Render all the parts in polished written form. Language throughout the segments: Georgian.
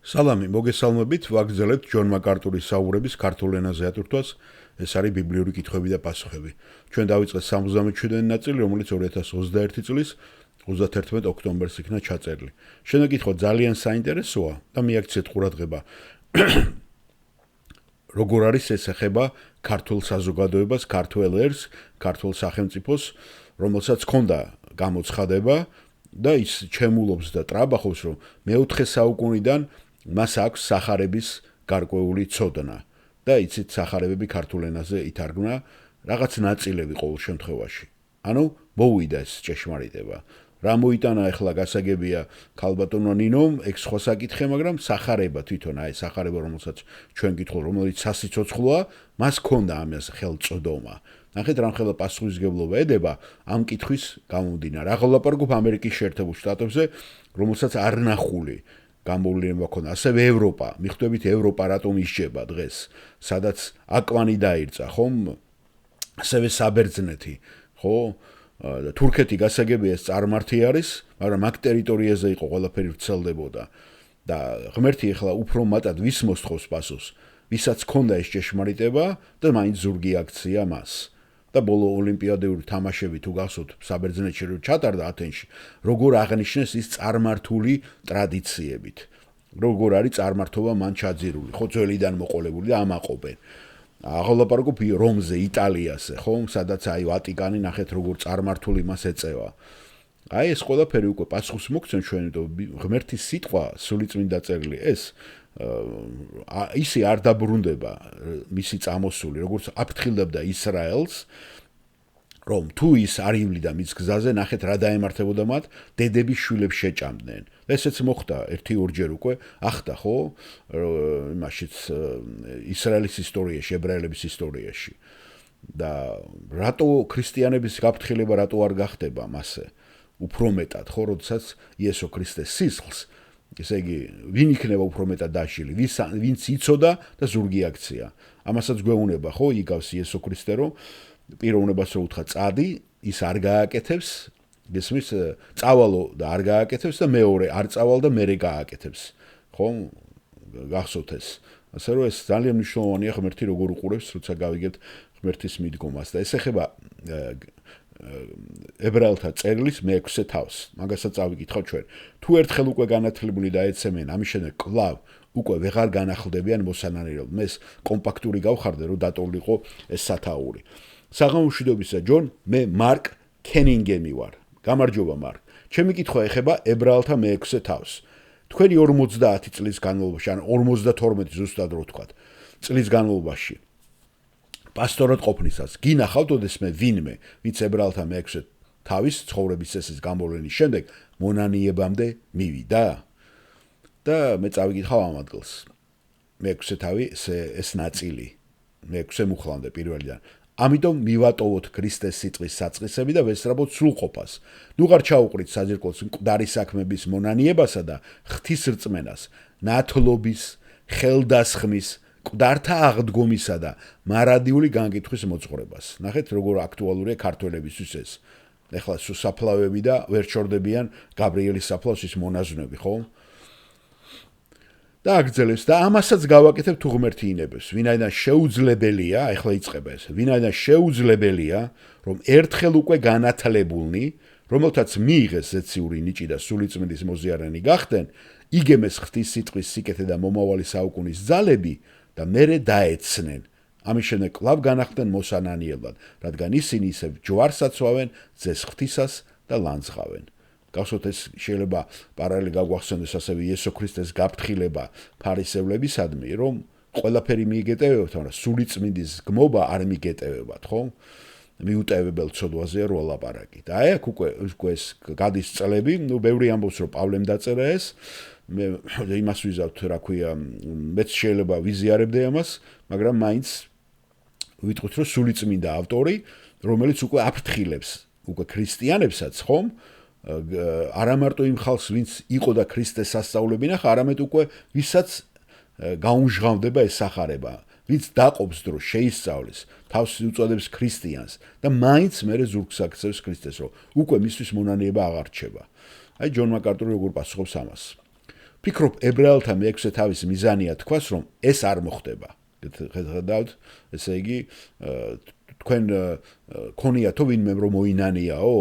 სალამი, მოგესალმებით, ვაგრძელებთ ჯონ მაკარტურის საუბრების ქართულ ენაზე ატვირთვას, ეს არის ბიბლიური კითხვები და პასუხები. ჩვენ დავიწყეთ 77-იანი ნაწილი, რომელიც 2021 წლის 31 ოქტომბერს იქნა ჩაწერილი. შენაკითხვა ძალიან საინტერესოა და მიაქციეთ ყურადღება. როგორ არის ეს ეხება ქართულ საზოგადოებას, ქართველ ერს, ქართულ სახელმწიფოს, რომელსაც ჰქონდა გამოცხადება და ის ჩემულობს და ტრაბახობს, რომ მეოთხე საუკუნიდან მას აქვს სახარების გარკვეული ცოდნა და იცით სახარებები ქართულ ენაზე ითარგმნა რაღაც ნაწილები ყოველ შემთხვევაში. ანუ მოვიდა ეს ჭეშმარიტება. რა მოიტანა ახლა გასაგებია ქალბატონო ნინომ, ეგ სხვა საკითხია, მაგრამ სახარება თვითონ, აი სახარება რომელსაც ჩვენ გითხულ, რომელიც სასიცოცხლოა, მას ჰქონდა ამას ხელწოდომა. ნახეთ რამხელა პასუხისგებლობა ედება ამ კითხვის გამომდინარე. ახლა ვლაპარაკობ ამერიკის შეერთებულ შტატებზე, რომელსაც არ ნახული გამოვლენა ქონდა, ასევე ევროპა. მიხვდებით ევროპა რატომ ისჯება დღეს, სადაც აკვანი დაირწა, ხომ? ასევე საბერძნეთი, ხო? თურქეთი გასაგებია ეს წარმართი არის, მაგრამ აქ ტერიტორიაზე იყო ყველაფერი ვრცელდებოდა. და ღმერთი ახლა უფრო მეტად ვის მოსთხოვს პასუხს, ვისაც ჰქონდა ეს ჭეშმარიტება და მაინც ზურგი აქცია მას. და ბოლო ოლიმპიადური თამაშები თუ გახსოვთ საბერძნეთში რომ ჩატარდა ათენში, როგორ აღნიშნეს ის წარმართული ტრადიციებით. როგორ არის წარმართობა მან ჩაძირული, ხო ძველიდან მოყოლებული და ამაყობენ. აღლაპარაკობ რომზე, იტალიაზე, ხო, სადაც აი ვატიკანი ნახეთ როგორ წარმართული მას ეწევა. აი ეს ყველაფერი უკვე პასუხს მოგცემ ჩვენ, ღმერთის სიტყვა სულიწმინდა წერილი ეს ისე არ დაბრუნდება მისი წამოსული, როგორც აფრთხილებდა ისრაელს, რომ თუ ის არ ივლიდა მის გზაზე, ნახეთ რა დაემართებოდა მათ, დედების შვილებს შეჭამდნენ. ესეც მოხდა 1-2 უკვე, ახდა ხო? იმაშიც ისრაელის ისტორიაში, ებრაელების ისტორიაში. და რატო ქრისტიანების გაფრთხილება რატო არ გახდება მასე? უფრო მეტად, ხო, როდესაც იესო ქრისტეს სისხლს, ესე იგი, ვინ იქნება უფრო მეტად დაშილი, ვინც იცოდა და ზურგი აქცია. ამასაც გვეუბნება, ხო, იგავს იესო ქრისტე, რომ პიროვნებას რო უთხრა წადი, ის არ გააკეთებს, გესმის, წავალო და არ გააკეთებს და მეორე არ წავალ და მერე გააკეთებს. ხო? გახსოვთ ეს. ასე რომ ეს ძალიან მნიშვნელოვანია ღმერთი როგორ უყურებს, როცა გავიგებთ ღმერთის მიდგომას და ეს ეხება ებრაელთა წერილის მე-6 თავს. მაგასაც წავიკითხავ ჩვენ. თუ ერთხელ უკვე განათლებული დაეცემენ, ამის შემდეგ კლავ უკვე ვეღარ განახლდებიან მოსანანიერებლად. მე კომპაქტური გავხარდე, რომ დატოვილიყო ეს სათაური. საღამომშვიდობისა ჯონ, მე მარკ კენინგემი ვარ. გამარჯობა მარკ. ჩემი კითხვა ეხება ებრაელთა მე-6 თავს. თქვენი 50 წლის განმავლობაში, ან 52 ზუსტად რო ვთქვათ, წლის განმავლობაში პასტორად ყოფნისას გინახავთ ოდესმე ვინმე, ვინც ებრაელთა მე-6 თავის ცხოვრების წესის გამოვლენის შემდეგ მონანიებამდე მივიდა? და მე წავიკითხავ ამ ადგილს. მე-6 თავი ეს ნაწილი, მე-6 მუხლამდე პირველიდან. ამიტომ მივატოვოთ ქრისტეს სიტყვის საწყისები და ვესწრაფოთ სრულყოფას. ნუ ღარ ჩაუყრით საძირკველს მკვდარი საქმების მონანიებასა და ღვთისრწმენას, ნათლობის, ხელდასხმის, მკვდართა აღდგომისა და მარადიული განგითხვის მოძღვრებას. ნახეთ როგორ აქტუალურია ქართველებისთვის ეს. ეხლა საფლავები და ვერ ჩორდებიან გაბრიელის საფლავს ის მონაზვნები, ხო? და აგრძელებს და ამასაც გავაკეთებ თუ ღმერთი ინებებს. ვინაიდან შეუძლებელია, ეხლა იწყება ეს. ვინაიდან შეუძლებელია, რომ ერთხელ უკვე განათლებულნი, რომელთაც მიიღეს ზეციური ნიჭი და სულიწმინდის მოზიარენი გახდნენ, იგემეს ღვთის სიტყვის სიკეთე და მომავალი საუკუნის ძალები და მერე დაეცნენ. ამის შემდეგ კვლავ განახდნენ მოსანანიებლად, რადგან ისინი ისევ ჯვარს აცვავენ, ძეს ღვთისას და ლანძღავენ. გახსოვთ ეს შეიძლება პარალელი გაგვახსენდეს ასევე იესო ქრისტეს გაფრთხილება ფარისევლებისადმი, რომ ყველაფერი მიიგეტევებათ, მაგრამ სულიწმინდის გმობა არ მიიგეტევებათ, ხო? მიუტევებელ ცოდვაზეა რო ლაპარაკით. აი აქ უკვე ეს გადის წლები, ნუ ბევრი ამბობს რომ პავლემ დაწერა ეს, მე იმას ვიზავთ, რა ქვია, მეც შეიძლება ვიზიარებდე ამას, მაგრამ მაინც ვიტყვით რომ სულიწმინდა ავტორი, რომელიც უკვე აფრთხილებს უკვე ქრისტიანებსაც, ხომ? არა მარტო იმ ხალხს, ვინც იყო და ქრისტეს ასწავლებინა, არამედ უკვე ვისაც გაუმჟღავდება ეს სახარება, ვინც დაყობს დრო შეისწავლის, თავს უწოდებს ქრისტიანს და მაინც მერე ზურგს აქცევს ქრისტეს, რომ უკვე მისთვის მონანიება აღარ რჩება. აი ჯონ მაკარტური როგორ პასუხობს ამას. ფიქრობ, ებრაელთა მეექვსე თავის მიზანია თქვას, რომ ეს არ მოხდება. ხედავთ, ესე იგი, თქვენ ქონიათო ვინმე რომ მოინანიაო,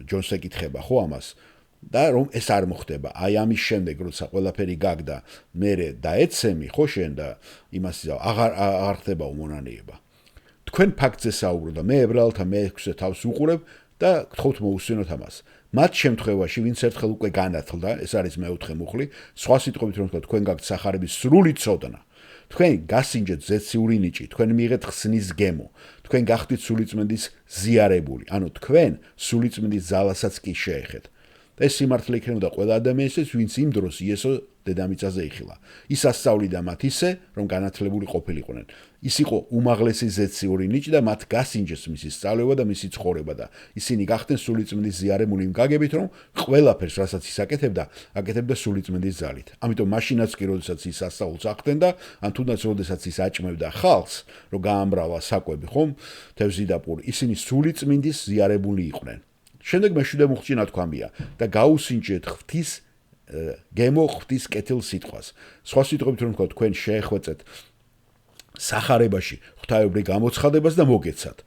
ჯონს ეკითხება ხო ამას? და რომ ეს არ მოხდება. აი ამის შემდეგ, როცა ყველაფერი გაგდა, მე დაეცემი ხო შენ და იმას აღარ ხდება უმონანიება. თქვენ ფაქტზე საუბრო და მე ებრაელთა მეექვსე თავს უყურებ და გთხოვთ მოусვინოთ ამას. მათ შემთხვევაში, ვინც ერთხელ უკვე განათლდა, ეს არის მეოთხე მუხლი, სხვა სიტყვებით რომ ვთქვა, თქვენ გაქვთ სახარების სრული ცოდნა. თქვენ გასინჯეთ ზეციური ნიჭი, თქვენ მიიღეთ ხსნის გემო, თქვენ გახდით სულიწმენდის ზიარებული, ანუ თქვენ სულიწმენდის ძალასაც კი შეეხეთ. და ეს სიმართლე იქნებოდა ყველა ადამიანისთვის, ვინც იმ დროს იესო დედამიწაზე იხილა. ის ასწავლიდა მათ ისე, რომ განათლებული ყოფილიყვნენ. ის იყო უმაღლესი ზეციური ნიჭი და მათ გასინჯეს მისი სწავლება და მისი ცხოვრება და ისინი გახდნენ სულიწმენდის ზიარებული იმ გაგებით, რომ ყველაფერს, რასაც ის აკეთებდა სულიწმენდის ძალით. ამიტომ მაშინაც კი, როდესაც ის ასწავლოს ახდენდა, ან თუნდაც როდესაც ის აჭმევდა ხალხს, რომ გაამრავლა საკვები, ხომ? თევზიდაპური, ისინი სულიწმენდის ზიარებული იყვნენ. შემდეგ მეშვიდე მუხლში ნათქვამია და გაუსინჯეთ ღვთის გემო ღვთის კეთილ სიტყვას. სხვა სიტყვებით რომ ვთქვა, თქვენ შეეხვეწეთ სახარებაში ღვთაებრივ გამოცხადებას და მოგეცათ.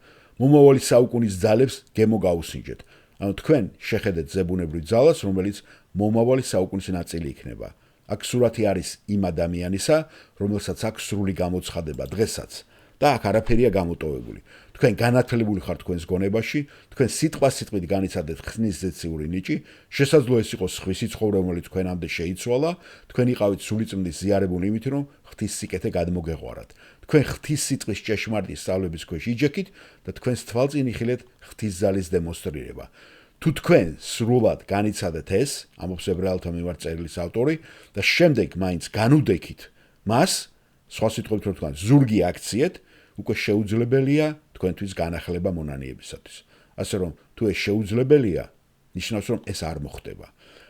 მომავალი საუკუნის ძალებს გემო გაუსინჯეთ. ანუ თქვენ შეხედეთ ზებუნებრივ ძალას, რომელიც მომავალი საუკუნის ნაწილი იქნება. აქ სურათი არის იმ ადამიანისა, რომელსაც აქვს სრული გამოცხადება დღესაც და აქ არაფერია გამოტოვებული. თქვენ განათლებული ხართ თქვენს გონებაში, თქვენ სიტყვასიტყვით განიცადეთ ხსნის ზეციური ნიჭი, შესაძლოა ეს იყოს სხვისი ცხოვრება, რომელიც თქვენამდე შეიცვალა, თქვენ იყავით სულიწმენდის ზიარებული იმით, რომ ღვთის სიკეთე გადმოგეღვარათ. თქვენ ღვთის სიტყვის ჭეშმარიტი სწავლების ქვეშ იჯექით და თქვენს თვალწინ იხილეთ ღვთის ძალის დემონსტრირება. თუ თქვენ სრულად განიცადეთ ეს, ამბობს ებრაელთა მიმართ წერილის ავტორი, და შემდეგ მაინც განუდექით მას, სხვა სიტყვებით რომ ვთქვა, ზურგი აქციეთ, უკვე შეუძლებელია თქვენთვის განახლება მონანიებისათვის. ასე რომ, თუ ეს შეუძლებელია, ნიშნავს რომ ეს არ მოხდება.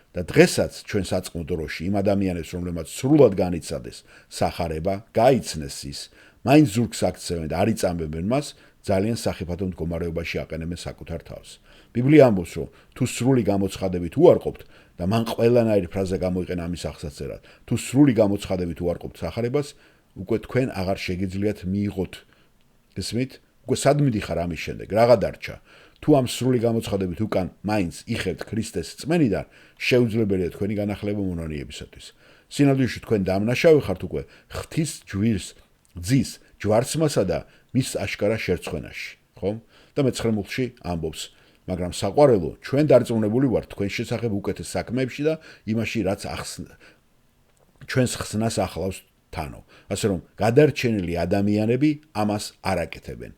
და დღესაც ჩვენ საწყო დროში იმ ადამიანებს, რომლებმაც სრულად განიცადეს სახარება, გაიცნეს ის, მაინც ზურგს აქცევენ და არ იწამებენ მას, ძალიან სახიფათო მდგომარეობაში აყენებენ საკუთარ თავს. ბიბლია ამბობს, რომ თუ სრული გამოცხადებით უარყოფთ და მან ყველანაირი ფრაზა გამოიყენა ამის აღსაწერად, თუ სრული გამოცხადებით უარყოფთ სახარებას, უკვე თქვენ აღარ შეგიძლიათ მიიღოთ. გესმით? უკვე სად მიდიხარ ამის შემდეგ? რაღა დარჩა? თუ ამ სრული გამოცხადებით უკან მაინც იხევთ ქრისტეს რწმენიდან, შეუძლებელია თქვენი განახლება მონანიებისათვის. სინამდვილეში თქვენ დამნაშავე ხართ უკვე ღვთის ძის ჯვარცმასა და მის აშკარა შერცხვენაში, ხომ? და მე-9 მუხლში ამბობს, მაგრამ საყვარელო, ჩვენ დარწმუნებული ვართ თქვენ შესახებ უკეთეს საქმეებში და იმაში, რაც ჩვენს ხსნას ახლავს თანო. ასე რომ, გადარჩენილი ადამიანები ამას არ აკეთებენ.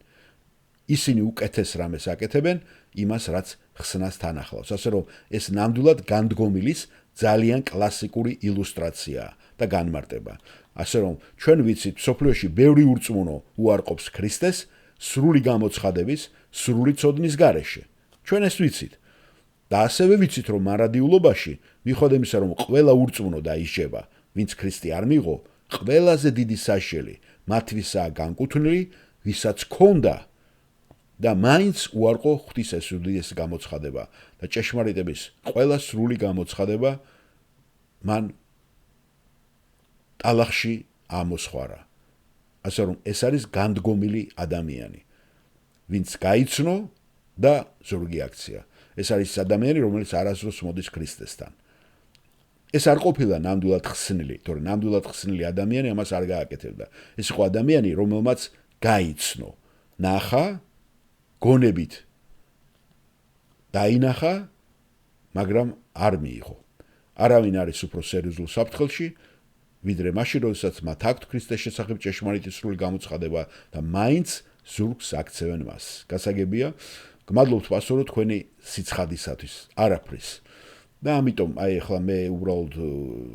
ისინი უკეთეს რამეს აკეთებენ, იმას რაც ხსნას თან ახლავს. ასე რომ, ეს ნამდვილად განდგომილის ძალიან კლასიკური ილუსტრაციაა და განმარტება. ასე რომ, ჩვენ ვიცით, სოფლიოში ბევრი ურწმუნო უარყოფს ქრისტეს სრული გამოცხადების, სრული ცოდნის გარეშე. ჩვენ ეს ვიცით. და ასევე ვიცით, რომ მარადიულობაში, მიუხედავად იმისა, რომ ყველა ურწმუნო დაისჯება, ვინც ქრისტე არ მიიღო, ყველაზე დიდი საშელი მათვისაა განკუთვნილი, ვისაც ქონდა და მაინც უარყო ღვთის ეს უდიდესი გამოცხადება და ჭეშმარიტების ყველა სრული გამოცხადება მან ტალახში ამოსხვარა. ასე რომ, ეს არის განდგომილი ადამიანი, ვინც გაიცნო და ზურგი აქცია. ეს არის ადამიანი, რომელიც არასდროს მოდის ქრისტესთან. ეს არ ყოფილა ნამდვილად ხსნილი, თორე ნამდვილად ხსნილი ადამიანი ამას არ გააკეთებდა. ეს იყო ადამიანი, რომელმაც გაიცნო, ნახა, გონებით დაინახა, მაგრამ არ მიიღო. არავინ არის უფრო სერიოზულ საფრთხელში, ვიდრე მაშინ, როდესაც მათ აქვთ ქრისტეს შესახებ ჭეშმარიტი სრული გამოცხადება და მაინც ზურგს აქცევენ მას. გასაგებია, გმადლობთ პასტორო თქვენი სიცხადისათვის, არაფრის. და ამიტომ აი ახლა მე უბრალოდ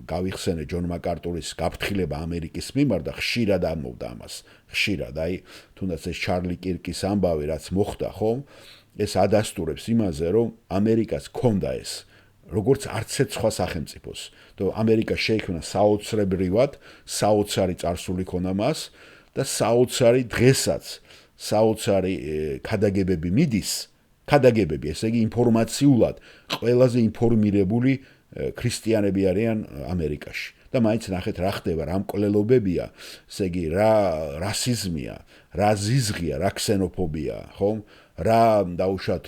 გავიხსენე ჯონ მაკარტურის გაფრთხილება ამერიკის მიმართ და ხშირად ამბობდა ამას. ხშირად, აი თუნდაც ეს ჩარლი კირკის ამბავი რაც მოხდა, ხო? ეს ადასტურებს იმაზე, რომ ამერიკას ჰქონდა ეს, როგორც არც ერთ სხვა სახელმწიფოს. და ამერიკა შეიქმნა საოცრებრივად, საოცარი წარსული ჰქონდა მას და საოცარი დღესაც, საოცარი ქადაგებები მიდის. ქადაგებები, ესე იგი ინფორმაციულად ყველაზე ინფორმირებული ქრისტიანები არიან ამერიკაში. და მაინც ნახეთ რა ხდება, რა მკვლელობებია, ესე იგი რა რასიზმია, რა ზიზღია, რა ქსენოფობია, ხომ? რა დაუშვათ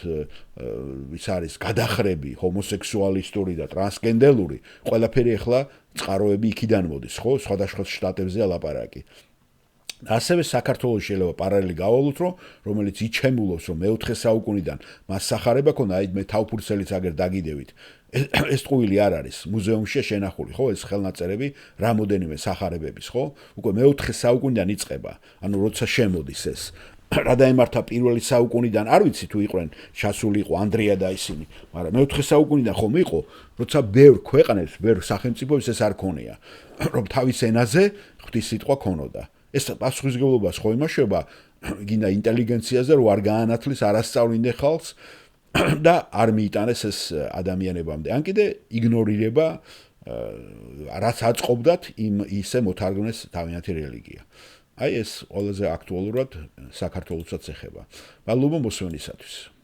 ის არის გადახრები ჰომოსექსუალისტური და ტრანსგენდერული, ყველაფერი ახლა წყაროები იქიდან მოდის, ხო? სხვადასხვა შტატებზეა ლაპარაკი. ასევე საქართველოს შეიძლება პარალელი გავალოთ, რომელიც იჩემულობს, რომ მე-4 საუკუნიდან მას სახარება ქონდა, აი მე თავფურცელიც აგერ დაგიდევით. ეს ტყუილი არ არის მუზეუმშია შენახული, ხო? ეს ხელნაწერები რამოდენიმე სახარებების, ხო? უკვე მე-4 საუკუნიდან იწყება. ანუ როცა შემოდის ეს რა დაემართა პირველი საუკუნიდან, არ ვიცი თუ იყვნენ ჩასული იყო ანდრია და ისინი, მაგრამ მე-4 საუკუნიდან ხომ იყო, როცა ბევრ ქვეყნებს, ბევრ სახელმწიფოებს ეს არ ქონია, რომ თავის ენაზე ღვთისმსიტყვა ქონოდა. ეს პასუხისმგებლობას ხო იმაშება გინდა ინტელიგენციაზე, რომ არ გაანათლის არასწავლინდე ხალხს და არ მიიტანეს ეს ადამიანებამდე. ან კიდე იგნორირება რაც აწყობდათ ისე მოთარგმნეს თავიანთი რელიგია. აი ეს ყველაზე აქტუალურად საქართველოსაც ეხება. მადლობა მოსვენისათვის.